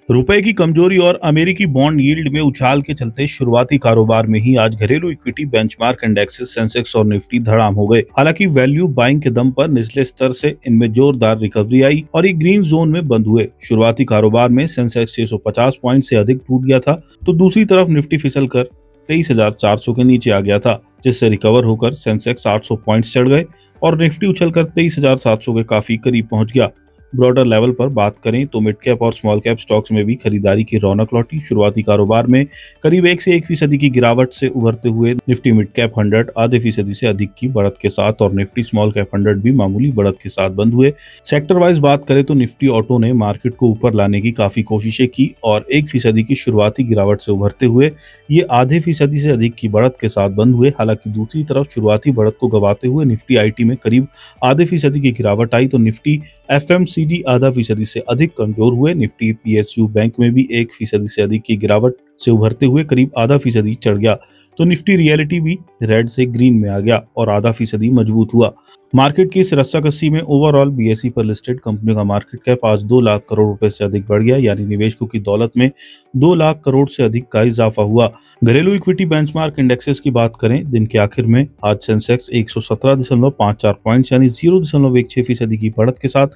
रुपए की कमजोरी और अमेरिकी बॉन्ड यील्ड में उछाल के चलते शुरुआती कारोबार में ही आज घरेलू इक्विटी बेंचमार्क इंडेक्सेस सेंसेक्स और निफ्टी धड़ाम हो गए। हालांकि वैल्यू बाइंग के दम पर निचले स्तर से इनमें जोरदार रिकवरी आई और ये ग्रीन जोन में बंद हुए। शुरुआती कारोबार में सेंसेक्स 650 पॉइंट से अधिक टूट गया था, तो दूसरी तरफ निफ्टी फिसल कर 23,400 के नीचे आ गया था, जिससे रिकवर होकर सेंसेक्स 800 पॉइंट्स चढ़ गए और निफ्टी उछलकर 23,700 के काफी करीब पहुंच गया। ब्रॉडर लेवल पर बात करें तो मिड कैप और स्मॉल कैप स्टॉक्स में भी खरीदारी की रौनक लौटी। शुरुआती कारोबार में करीब 1 से 1% की गिरावट से उभरते हुए निफ्टी मिड कैप 100 आधे फीसदी से अधिक की बढ़त के साथ और निफ्टी स्मॉल कैप 100 भी मामूली बढ़त के साथ बंद हुए। सेक्टर वाइज बात करें तो निफ्टी ऑटो ने मार्केट को ऊपर लाने की काफी कोशिशें की और 1% की शुरुआती गिरावट से उभरते हुए ये आधे फीसदी से अधिक की बढ़त के साथ बंद हुए। हालांकि दूसरी तरफ शुरुआती बढ़त को गंवाते हुए निफ्टी आईटी में करीब आधे फीसदी की गिरावट आई, तो निफ्टी एफएमसीजी आधा फीसदी से अधिक कमजोर हुए। निफ्टी पीएसयू बैंक में भी 1% से अधिक की गिरावट से उभरते हुए करीब आधा फीसदी चढ़ गया, तो निफ्टी रियलिटी भी रेड से ग्रीन में आ गया और आधा फीसदी मजबूत हुआ। मार्केट की इस रस्साकस्सी में ओवरऑल बीएसई पर लिस्टेड कंपनियों का मार्केट कैप आज 2 लाख करोड़ रुपए से अधिक बढ़ गया, यानी निवेशकों की दौलत में 2 लाख करोड़ से अधिक का इजाफा हुआ। घरेलू इक्विटी बेंचमार्क इंडेक्सेस की बात करें, दिन के आखिर में आज सेंसेक्स 117.54 पॉइंट यानी 0.16% की बढ़त के साथ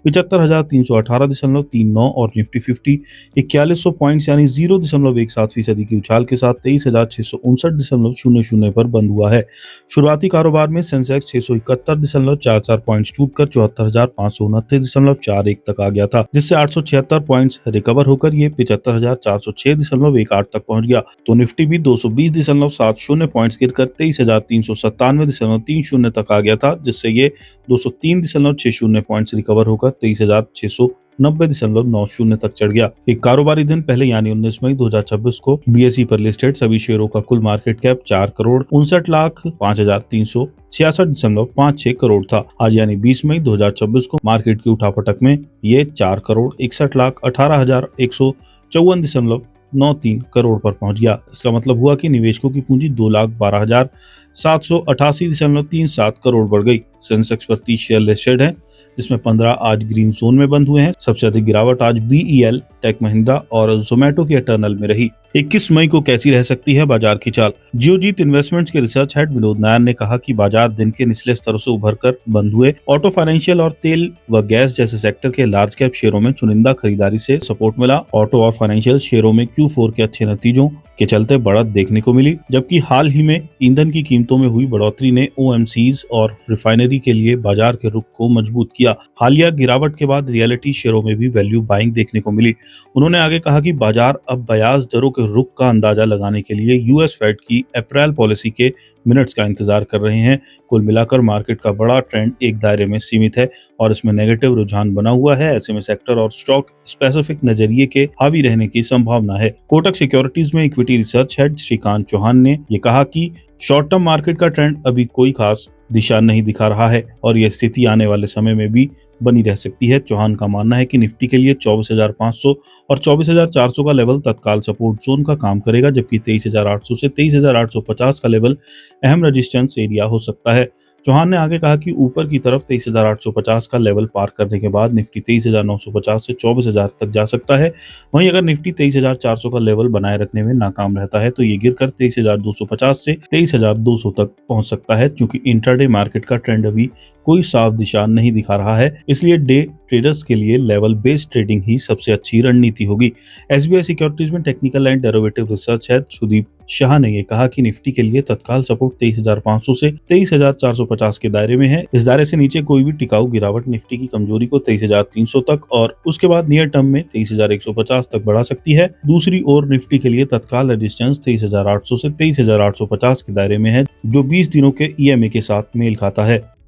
75,318.39 और निफ्टी 50 4100 पॉइंट्स यानी 0.17% की उछाल के साथ 23,659.00 पर बंद हुआ है। शुरुआती कारोबार में सेंसेक्स 671.44 पॉइंट्स टूटकर 74,529.41 तक आ गया था, जिससे 876 पॉइंट्स रिकवर होकर ये 75,406.18 तक पहुंच गया, तो निफ्टी भी 220.70 पॉइंट्स गिरकर 23,397.30 तक आ गया था, जिससे ये 203.60 पॉइंट्स रिकवर होकर 23,690.90 तक चढ़ गया। एक कारोबारी दिन पहले यानी 19 मई 2026 को बीएसई पर लिस्टेड सभी शेयरों का कुल मार्केट कैप 4,59,05,366.56 करोड़ था। आज यानी 20 मई 2026 को मार्केट की उठापटक में ये 4,61,18,118.93 करोड़ पर पहुंच गया। इसका मतलब हुआ कि निवेशकों की पूंजी 2,12,788.37 करोड़ बढ़ गई। सेंसेक्स पर 30 शेयर लिस्टेड हैं, जिसमें 15 आज ग्रीन जोन में बंद हुए हैं। सबसे अधिक गिरावट आज बीईएल, टेक महिंद्रा और जोमेटो के टर्नल में रही। 21 मई को कैसी रह सकती है बाजार की चाल? जियोजीत इन्वेस्टमेंट्स के रिसर्च हेड विनोद नायर ने कहा कि बाजार दिन के निचले स्तरों से उभरकर बंद हुए। ऑटो, फाइनेंशियल और तेल व गैस जैसे सेक्टर के लार्ज कैप शेयरों में चुनिंदा खरीदारी से सपोर्ट मिला। ऑटो और फाइनेंशियल शेयरों में Q4 के अच्छे नतीजों के चलते बढ़त देखने को मिली, जबकि हाल ही में ईंधन की कीमतों में हुई बढ़ोतरी ने ओएमसीज और रिफाइनरी के लिए बाजार के रुख को मजबूत किया। हालिया गिरावट के बाद रियलिटी शेयरों में भी वैल्यू बाइंग देखने को मिली। उन्होंने आगे कहा कि बाजार अब ब्याज दरों के रुख का अंदाजा लगाने के लिए यूएस फेड की अप्रैल पॉलिसी के मिनट्स का इंतजार कर रहे हैं। कुल मिलाकर मार्केट का बड़ा ट्रेंड एक दायरे में सीमित है और इसमें नेगेटिव रुझान बना हुआ है। ऐसे में सेक्टर और स्टॉक स्पेसिफिक नजरिए के हावी रहने की संभावना है। कोटक सिक्योरिटीज में equity research head Shrikant Chauhan ने ये कहा कि शॉर्ट टर्म मार्केट का ट्रेंड अभी कोई खास दिशा नहीं दिखा रहा है और यह स्थिति आने वाले समय में भी बनी रह सकती है। चौहान का मानना है कि निफ्टी के लिए 24,500 और 24,400 का लेवल तत्काल सपोर्ट जोन का काम करेगा, जबकि 23,800 से 23,850 का लेवल अहम रेजिस्टेंस एरिया हो सकता है। चौहान ने आगे कहा कि ऊपर की तरफ 23,850 का लेवल पार करने के बाद निफ्टी 23,950 से 24,000 तक जा सकता है। वहीं अगर निफ्टी 23,400 का लेवल बनाए रखने में नाकाम रहता है तो ये गिरकर 23,250 से 23,200 तक पहुंच सकता है। क्योंकि इंट्राडे मार्केट का ट्रेंड अभी कोई साफ दिशा नहीं दिखा रहा है, इसलिए डे ट्रेडर्स के लिए लेवल बेस्ड ट्रेडिंग ही सबसे अच्छी रणनीति होगी। एसबीआई सिक्योरिटीज में technical and derivative research head Sudeep Shah ने यह कहा कि निफ्टी के लिए तत्काल सपोर्ट 23,500 से 23,450 के दायरे में है। इस दायरे से नीचे कोई भी टिकाऊ गिरावट निफ्टी की कमजोरी को 23,300 तक और उसके बाद नियर टर्म में 23,150 तक बढ़ा सकती है। दूसरी ओर निफ्टी के लिए तत्काल रेजिस्टेंस 23,800 से 23,850 के दायरे में है, जो 20 दिनों के ईएमए के साथ मेल खाता है।